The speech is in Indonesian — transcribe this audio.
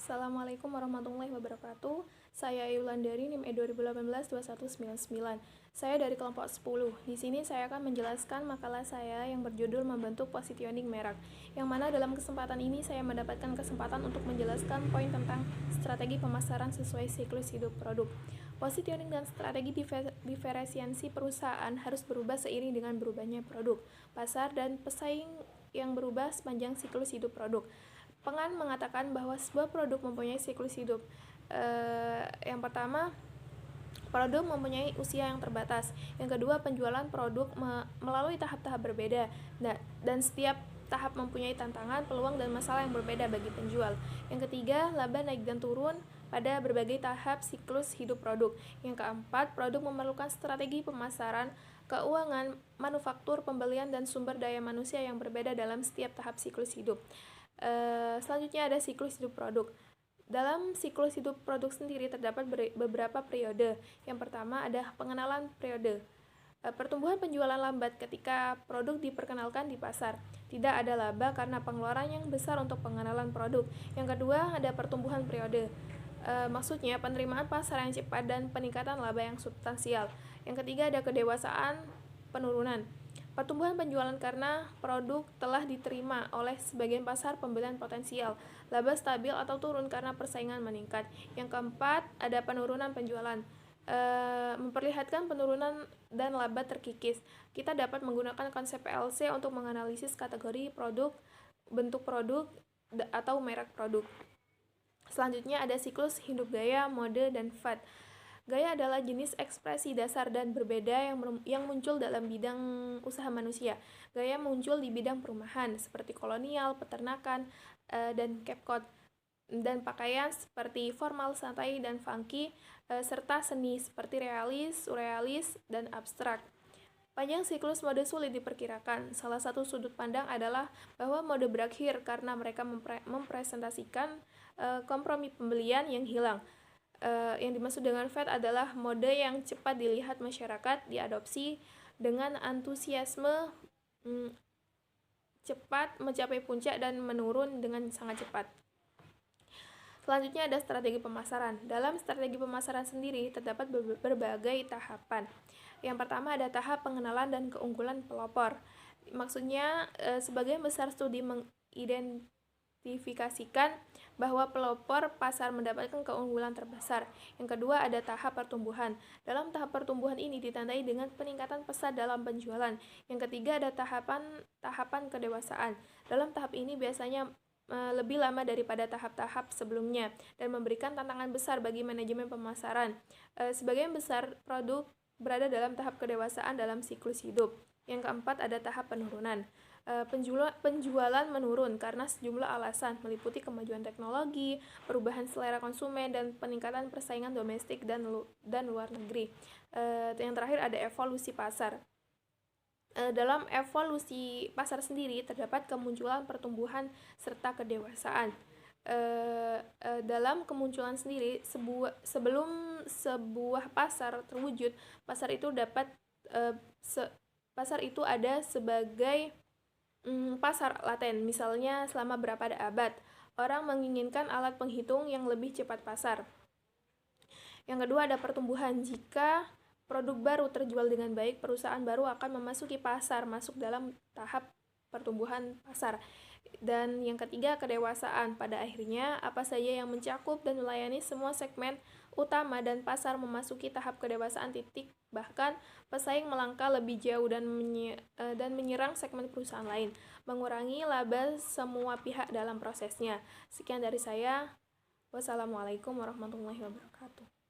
Assalamualaikum warahmatullahi wabarakatuh. Saya Yulandari, NIM E2018-2199. Saya dari kelompok 10. Di sini saya akan menjelaskan makalah saya yang berjudul Membentuk Positioning Merek, yang mana dalam kesempatan ini saya mendapatkan kesempatan untuk menjelaskan poin tentang strategi pemasaran sesuai siklus hidup produk. Positioning dan strategi diferensiasi perusahaan harus berubah seiring dengan berubahnya produk, pasar, dan pesaing yang berubah sepanjang siklus hidup produk. Pengan mengatakan bahwa sebuah produk mempunyai siklus hidup. Yang pertama, produk mempunyai usia yang terbatas. Yang kedua, penjualan produk melalui tahap-tahap berbeda, dan setiap tahap mempunyai tantangan, peluang, dan masalah yang berbeda bagi penjual. Yang ketiga, laba naik dan turun pada berbagai tahap siklus hidup produk. Yang keempat, produk memerlukan strategi pemasaran, keuangan, manufaktur, pembelian, dan sumber daya manusia yang berbeda dalam setiap tahap siklus hidup. Selanjutnya ada siklus hidup produk. Dalam siklus hidup produk sendiri terdapat beberapa periode. Yang pertama ada pengenalan periode. Pertumbuhan penjualan lambat ketika produk diperkenalkan di pasar. Tidak ada laba karena pengeluaran yang besar untuk pengenalan produk. Yang kedua ada pertumbuhan periode. Maksudnya penerimaan pasar yang cepat dan peningkatan laba yang substansial. Yang ketiga ada kedewasaan penurunan. Pertumbuhan penjualan karena produk telah diterima oleh sebagian pasar pembelian potensial. Laba stabil atau turun karena persaingan meningkat. Yang keempat, ada penurunan penjualan. Memperlihatkan penurunan dan laba terkikis. Kita dapat menggunakan konsep PLC untuk menganalisis kategori produk, bentuk produk, atau merek produk. Selanjutnya ada siklus hidup gaya, mode, dan fad. Gaya adalah jenis ekspresi dasar dan berbeda yang muncul dalam bidang usaha manusia. Gaya muncul di bidang perumahan seperti kolonial, peternakan, dan Cape dan pakaian seperti formal, santai, dan funky, serta seni seperti realis, surrealis, dan abstrak. Panjang siklus mode sulit diperkirakan. Salah satu sudut pandang adalah bahwa mode berakhir karena mereka mempresentasikan kompromi pembelian yang hilang. Yang dimaksud dengan fad adalah mode yang cepat dilihat masyarakat, diadopsi dengan antusiasme, cepat mencapai puncak dan menurun dengan sangat cepat. Selanjutnya ada strategi pemasaran. Dalam strategi pemasaran sendiri terdapat berbagai tahapan. Yang pertama ada tahap pengenalan dan keunggulan pelopor. Maksudnya sebagian besar studi mengidentifikasikan bahwa pelopor pasar mendapatkan keunggulan terbesar. Yang kedua ada tahap pertumbuhan. Dalam tahap pertumbuhan ini ditandai dengan peningkatan pesat dalam penjualan. Yang ketiga ada tahapan kedewasaan. Dalam tahap ini biasanya lebih lama daripada tahap-tahap sebelumnya dan memberikan tantangan besar bagi manajemen pemasaran. Sebagian besar produk berada dalam tahap kedewasaan dalam siklus hidup. Yang keempat ada tahap penurunan. Penjualan menurun karena sejumlah alasan meliputi kemajuan teknologi, perubahan selera konsumen, dan peningkatan persaingan domestik dan luar negeri. Yang terakhir ada evolusi pasar. Dalam evolusi pasar sendiri terdapat kemunculan pertumbuhan serta kedewasaan. Dalam kemunculan sendiri, sebelum sebuah pasar terwujud, pasar itu ada sebagai pasar laten. Misalnya selama berapa abad orang menginginkan alat penghitung yang lebih cepat pasar. Yang kedua ada pertumbuhan. Jika produk baru terjual dengan baik, perusahaan baru akan memasuki pasar, masuk dalam tahap pertumbuhan pasar. Dan yang ketiga kedewasaan. Pada akhirnya apa saja yang mencakup dan melayani semua segmen utama dan pasar memasuki tahap kedewasaan titik, bahkan pesaing melangkah lebih jauh dan menyerang segmen perusahaan lain, mengurangi laba semua pihak dalam prosesnya. Sekian dari saya. Wassalamualaikum warahmatullahi wabarakatuh.